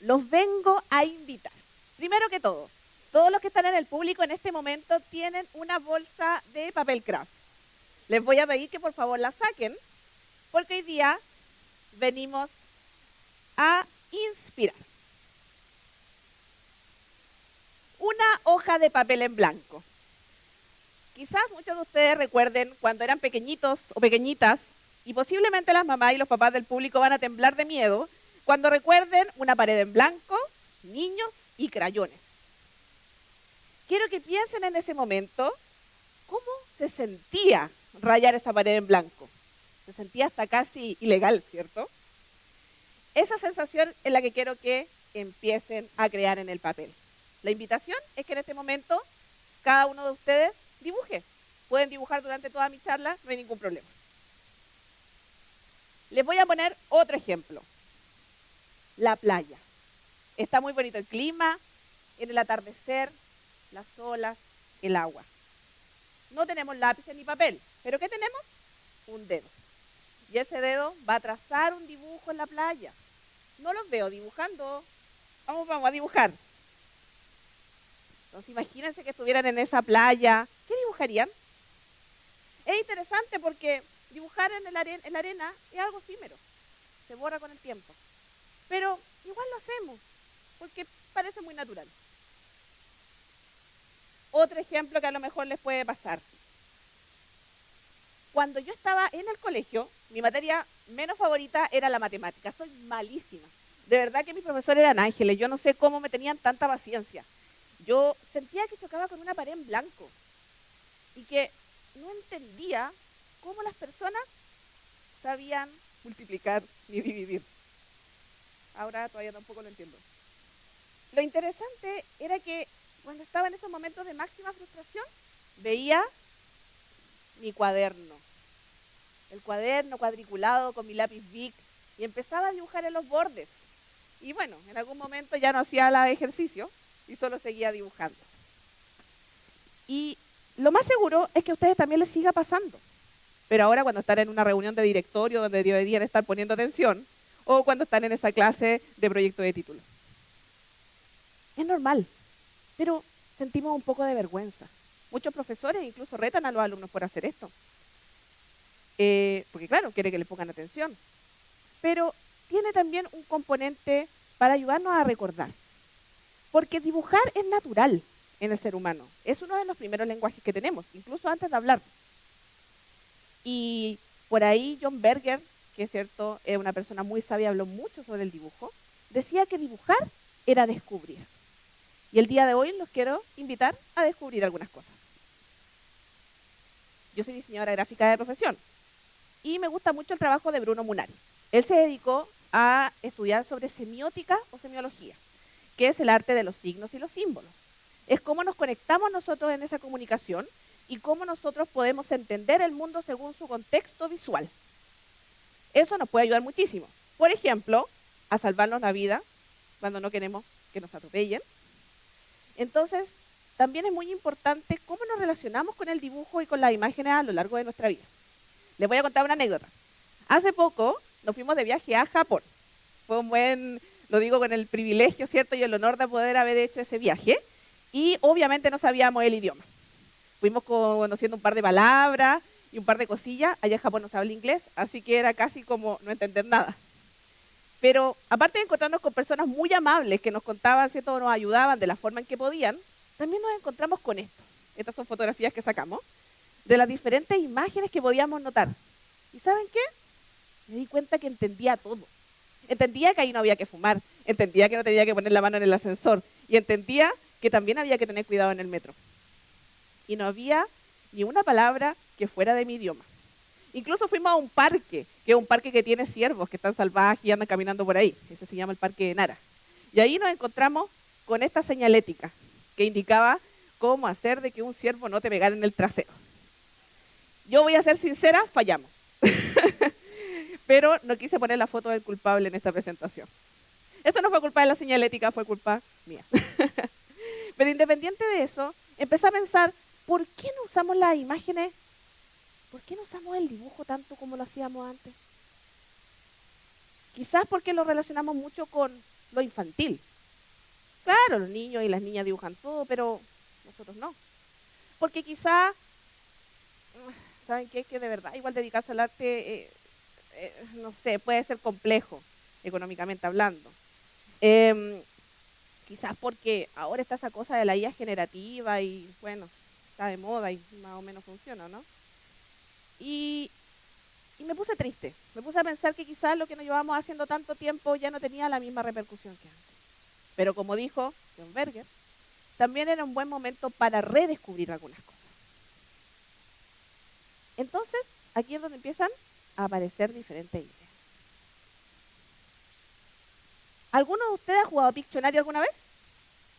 los vengo a invitar. Primero que todo, todos los que están en el público en este momento tienen una bolsa de papel craft. Les voy a pedir que por favor la saquen, porque hoy día venimos a inspirar. Una hoja de papel en blanco. Quizás muchos de ustedes recuerden cuando eran pequeñitos o pequeñitas, y posiblemente las mamás y los papás del público van a temblar de miedo, cuando recuerden una pared en blanco, niños y crayones. Quiero que piensen en ese momento cómo se sentía rayar esa pared en blanco. Se sentía hasta casi ilegal, ¿cierto? Esa sensación es la que quiero que empiecen a crear en el papel. La invitación es que en este momento cada uno de ustedes dibuje. Pueden dibujar durante toda mi charla, no hay ningún problema. Les voy a poner otro ejemplo. La playa. Está muy bonito el clima, en el atardecer, las olas, el agua. No tenemos lápices ni papel, pero ¿qué tenemos? Un dedo. Y ese dedo va a trazar un dibujo en la playa. No los veo dibujando. Vamos a dibujar. Entonces imagínense que estuvieran en esa playa. ¿Qué dibujarían? Es interesante porque dibujar en la arena es algo efímero. Se borra con el tiempo. Pero igual lo hacemos, porque parece muy natural. Otro ejemplo que a lo mejor les puede pasar. Cuando yo estaba en el colegio, mi materia menos favorita era la matemática. Soy malísima. De verdad que mis profesores eran ángeles. Yo no sé cómo me tenían tanta paciencia. Yo sentía que chocaba con una pared en blanco y que no entendía cómo las personas sabían multiplicar ni dividir. Ahora todavía tampoco lo entiendo. Lo interesante era que cuando estaba en esos momentos de máxima frustración, veía mi cuaderno. El cuaderno cuadriculado con mi lápiz Bic y empezaba a dibujar en los bordes. Y bueno, en algún momento ya no hacía el ejercicio y solo seguía dibujando. Y lo más seguro es que a ustedes también les siga pasando. Pero ahora cuando están en una reunión de directorio donde deberían estar poniendo atención, o cuando están en esa clase de proyecto de título. Es normal, pero sentimos un poco de vergüenza. Muchos profesores incluso retan a los alumnos por hacer esto. Porque claro, quiere que le pongan atención. Pero tiene también un componente para ayudarnos a recordar. Porque dibujar es natural en el ser humano. Es uno de los primeros lenguajes que tenemos, incluso antes de hablar. Y por ahí John Berger, que es cierto, es una persona muy sabia, habló mucho sobre el dibujo, decía que dibujar era descubrir. Y el día de hoy los quiero invitar a descubrir algunas cosas. Yo soy diseñadora gráfica de profesión y me gusta mucho el trabajo de Bruno Munari. Él se dedicó a estudiar sobre semiótica o semiología, que es el arte de los signos y los símbolos. Es cómo nos conectamos nosotros en esa comunicación y cómo nosotros podemos entender el mundo según su contexto visual. Eso nos puede ayudar muchísimo. Por ejemplo, a salvarnos la vida cuando no queremos que nos atropellen. Entonces, también es muy importante cómo nos relacionamos con el dibujo y con las imágenes a lo largo de nuestra vida. Les voy a contar una anécdota. Hace poco nos fuimos de viaje a Japón. Fue un buen, lo digo con el privilegio, ¿cierto? Y el honor de poder haber hecho ese viaje. Y obviamente no sabíamos el idioma. Fuimos conociendo un par de palabras y un par de cosillas. Allá en Japón no se habla inglés, así que era casi como no entender nada. Pero aparte de encontrarnos con personas muy amables que nos contaban, ¿cierto? Nos ayudaban de la forma en que podían, también nos encontramos con esto. Estas son fotografías que sacamos de las diferentes imágenes que podíamos notar. ¿Y saben qué? Me di cuenta que entendía todo. Entendía que ahí no había que fumar, entendía que no tenía que poner la mano en el ascensor y entendía que también había que tener cuidado en el metro. Y no había ni una palabra que fuera de mi idioma. Incluso fuimos a un parque, que es un parque que tiene ciervos que están salvajes y andan caminando por ahí. Ese se llama el Parque de Nara. Y ahí nos encontramos con esta señalética que indicaba cómo hacer de que un ciervo no te pegara en el trasero. Yo voy a ser sincera, fallamos. Pero no quise poner la foto del culpable en esta presentación. Eso no fue culpa de la señalética, fue culpa mía. Pero independiente de eso, empecé a pensar, ¿por qué no usamos las imágenes? ¿Por qué no usamos el dibujo tanto como lo hacíamos antes? Quizás porque lo relacionamos mucho con lo infantil. Claro, los niños y las niñas dibujan todo, pero nosotros no. Porque quizá, ¿saben qué? Que de verdad, igual dedicarse al arte, no sé, puede ser complejo, económicamente hablando. Em, Quizás porque ahora está esa cosa de la IA generativa y, bueno, está de moda y más o menos funciona, ¿no? Y, y me puse triste, me puse a pensar que quizás lo que nos llevamos haciendo tanto tiempo ya no tenía la misma repercusión que antes. Pero como dijo John Berger, también era un buen momento para redescubrir algunas cosas. Entonces, aquí es donde empiezan a aparecer diferentes ideas. ¿Alguno de ustedes ha jugado Pictionary alguna vez?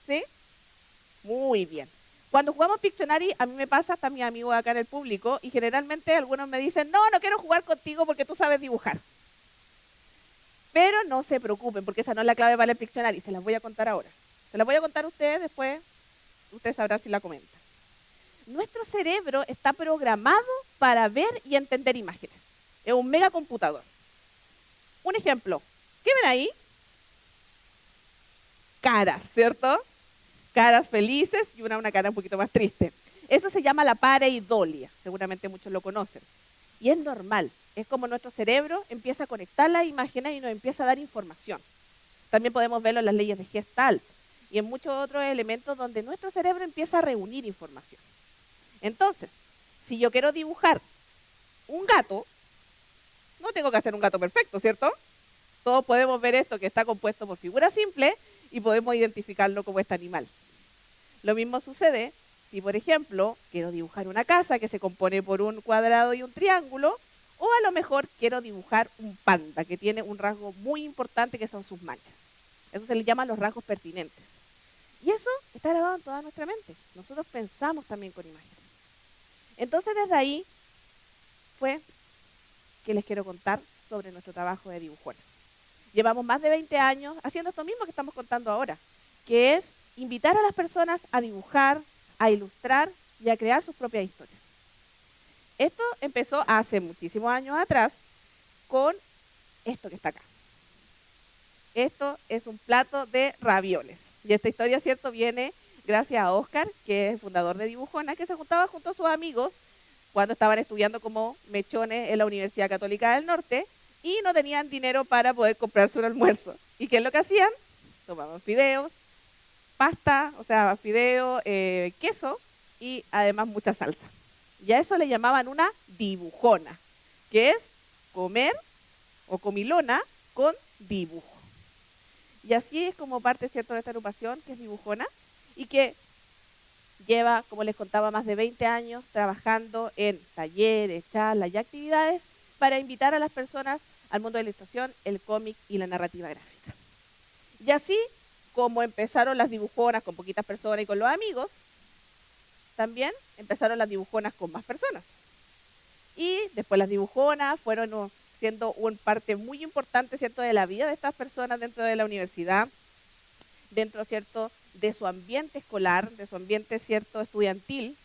¿Sí? Muy bien. Cuando jugamos Pictionary, a mí me pasa, hasta mis amigos acá en el público, y generalmente algunos me dicen, no, no quiero jugar contigo porque tú sabes dibujar. Pero no se preocupen, porque esa no es la clave para el Pictionary, se las voy a contar ahora. Se las voy a contar a ustedes, después ustedes sabrán si la comentan. Nuestro cerebro está programado para ver y entender imágenes. Es un megacomputador. Un ejemplo, ¿qué ven ahí? Caras, ¿cierto? Caras felices y una cara un poquito más triste. Eso se llama la pareidolia, seguramente muchos lo conocen. Y es normal, es como nuestro cerebro empieza a conectar las imágenes y nos empieza a dar información. También podemos verlo en las leyes de Gestalt y en muchos otros elementos donde nuestro cerebro empieza a reunir información. Entonces, si yo quiero dibujar un gato, no tengo que hacer un gato perfecto, ¿cierto? Todos podemos ver esto que está compuesto por figuras simples y podemos identificarlo como este animal. Lo mismo sucede si, por ejemplo, quiero dibujar una casa que se compone por un cuadrado y un triángulo, o a lo mejor quiero dibujar un panda que tiene un rasgo muy importante que son sus manchas. Eso se le llama los rasgos pertinentes. Y eso está grabado en toda nuestra mente. Nosotros pensamos también con imágenes. Entonces, desde ahí fue que les quiero contar sobre nuestro trabajo de dibujona. Llevamos más de 20 años haciendo esto mismo que estamos contando ahora, que es invitar a las personas a dibujar, a ilustrar y a crear sus propias historias. Esto empezó hace muchísimos años atrás con esto que está acá. Esto es un plato de ravioles. Y esta historia, ¿cierto?, viene gracias a Oscar, que es el fundador de Dibujona, que se juntaba junto a sus amigos cuando estaban estudiando como mechones en la Universidad Católica del Norte y no tenían dinero para poder comprarse un almuerzo. ¿Y qué es lo que hacían? Tomaban fideos, pasta, o sea, fideo, queso y además mucha salsa. Y a eso le llamaban una dibujona, que es comer o comilona con dibujo. Y así es como parte, ¿cierto?, de esta agrupación que es Dibujona y que lleva, como les contaba, más de 20 años trabajando en talleres, charlas y actividades para invitar a las personas al mundo de la ilustración, el cómic y la narrativa gráfica. Y así como empezaron las dibujonas con poquitas personas y con los amigos, también empezaron las dibujonas con más personas. Y después las dibujonas fueron siendo una parte muy importante, ¿cierto?, de la vida de estas personas dentro de la universidad, dentro, ¿cierto?, de su ambiente escolar, de su ambiente, ¿cierto?, estudiantil.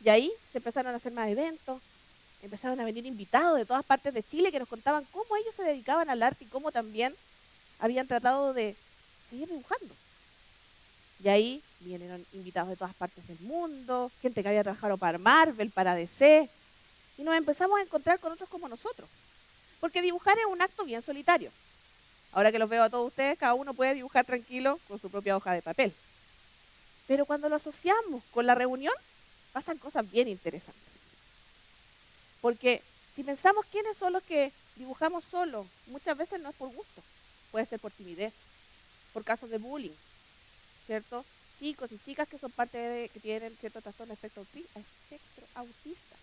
Y ahí se empezaron a hacer más eventos, empezaron a venir invitados de todas partes de Chile que nos contaban cómo ellos se dedicaban al arte y cómo también habían tratado de seguir dibujando. Y ahí vinieron invitados de todas partes del mundo, gente que había trabajado para Marvel, para DC, y nos empezamos a encontrar con otros como nosotros. Porque dibujar es un acto bien solitario. Ahora que los veo a todos ustedes, cada uno puede dibujar tranquilo con su propia hoja de papel. Pero cuando lo asociamos con la reunión, pasan cosas bien interesantes. Porque si pensamos quiénes son los que dibujamos solos, muchas veces no es por gusto. Puede ser por timidez, por casos de bullying, ¿cierto? Chicos y chicas que son parte de, que tienen cierto trastorno de espectro autista,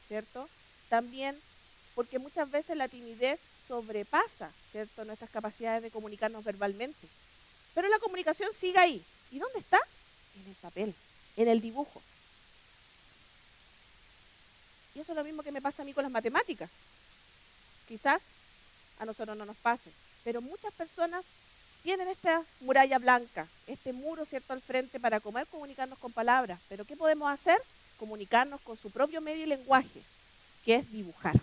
¿cierto? También porque muchas veces la timidez sobrepasa, ¿cierto?, nuestras capacidades de comunicarnos verbalmente. Pero la comunicación sigue ahí. ¿Y dónde está? En el papel, en el dibujo. Y eso es lo mismo que me pasa a mí con las matemáticas. Quizás a nosotros no nos pase, pero muchas personas tienen esta muralla blanca, este muro, ¿cierto?, al frente para poder comunicarnos con palabras. Pero ¿qué podemos hacer? Comunicarnos con su propio medio y lenguaje, que es dibujar.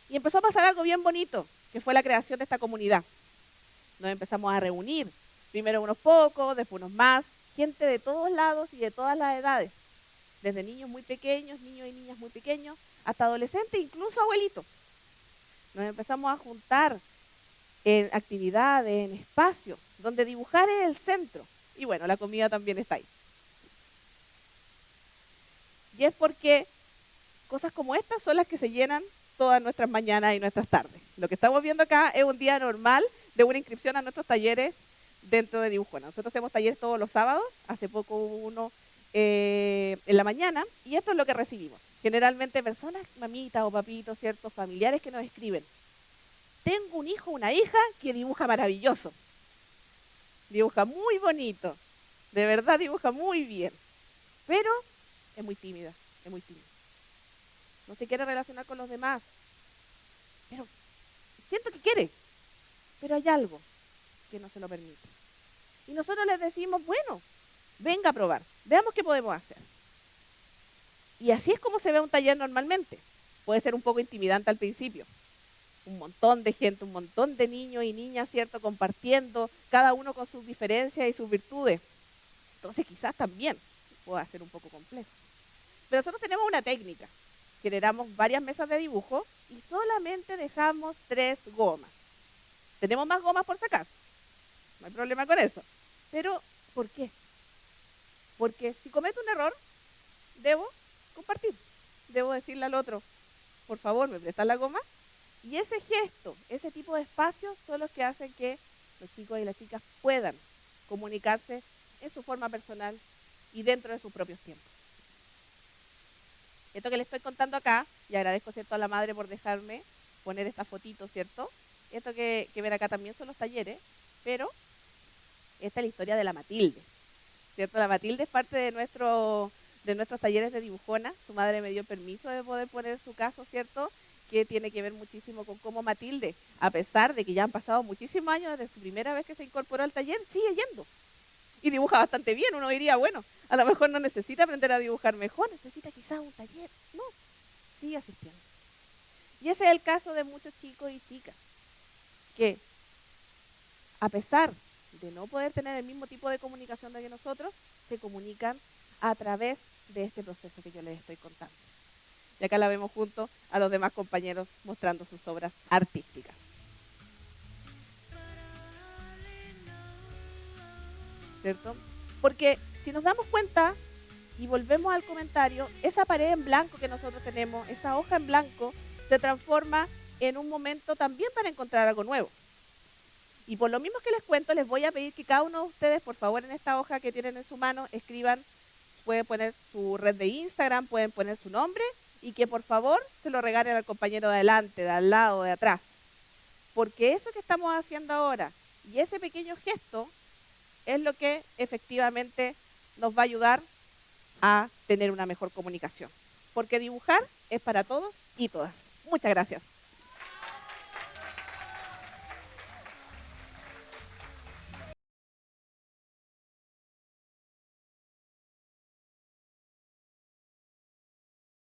Y empezó a pasar algo bien bonito, que fue la creación de esta comunidad. Nos empezamos a reunir, primero unos pocos, después unos más, gente de todos lados y de todas las edades, desde niños muy pequeños, niños y niñas muy pequeños, hasta adolescentes, incluso abuelitos. Nos empezamos a juntar en actividades, en espacios, donde dibujar es el centro. Y bueno, la comida también está ahí. Y es porque cosas como estas son las que se llenan todas nuestras mañanas y nuestras tardes. Lo que estamos viendo acá es un día normal de una inscripción a nuestros talleres dentro de Dibujona. Nosotros hacemos talleres todos los sábados, hace poco hubo uno en la mañana, y esto es lo que recibimos. Generalmente personas, mamitas o papitos, ciertos familiares que nos escriben. Tengo un hijo, una hija que dibuja maravilloso. Dibuja muy bonito. De verdad dibuja muy bien. Pero es muy tímida, es muy tímida. No se quiere relacionar con los demás. Pero siento que quiere. Pero hay algo que no se lo permite. Y nosotros les decimos, bueno, venga a probar. Veamos qué podemos hacer. Y así es como se ve un taller normalmente. Puede ser un poco intimidante al principio. Un montón de gente, un montón de niños y niñas, ¿cierto? Compartiendo, cada uno con sus diferencias y sus virtudes. Entonces quizás también pueda ser un poco complejo. Pero nosotros tenemos una técnica. Generamos varias mesas de dibujo y solamente dejamos 3 gomas. Tenemos más gomas por si acaso. No hay problema con eso. Pero, ¿por qué? Porque si cometo un error, debo compartir. Debo decirle al otro, por favor, ¿me prestas la goma? Y ese gesto, ese tipo de espacios son los que hacen que los chicos y las chicas puedan comunicarse en su forma personal y dentro de sus propios tiempos. Esto que les estoy contando acá, y agradezco, ¿cierto?, a la madre por dejarme poner esta fotito, ¿cierto? Esto que ven acá también son los talleres, pero esta es la historia de la Matilde, ¿cierto? La Matilde es parte de nuestros talleres de Dibujona. Su madre me dio permiso de poder poner su caso, ¿cierto?, que tiene que ver muchísimo con cómo Matilde, a pesar de que ya han pasado muchísimos años desde su primera vez que se incorporó al taller, sigue yendo. Y dibuja bastante bien. Uno diría, bueno, a lo mejor no necesita aprender a dibujar mejor, necesita quizás un taller. No, sigue asistiendo. Y ese es el caso de muchos chicos y chicas que, a pesar de no poder tener el mismo tipo de comunicación de que nosotros, se comunican a través de este proceso que yo les estoy contando. Y acá la vemos junto a los demás compañeros mostrando sus obras artísticas. ¿Cierto? Porque si nos damos cuenta y volvemos al comentario, esa pared en blanco que nosotros tenemos, esa hoja en blanco, se transforma en un momento también para encontrar algo nuevo. Y por lo mismo que les cuento, les voy a pedir que cada uno de ustedes, por favor, en esta hoja que tienen en su mano, escriban, pueden poner su red de Instagram, pueden poner su nombre, y que por favor se lo regalen al compañero de adelante, de al lado, de atrás. Porque eso que estamos haciendo ahora y ese pequeño gesto es lo que efectivamente nos va a ayudar a tener una mejor comunicación. Porque dibujar es para todos y todas. Muchas gracias.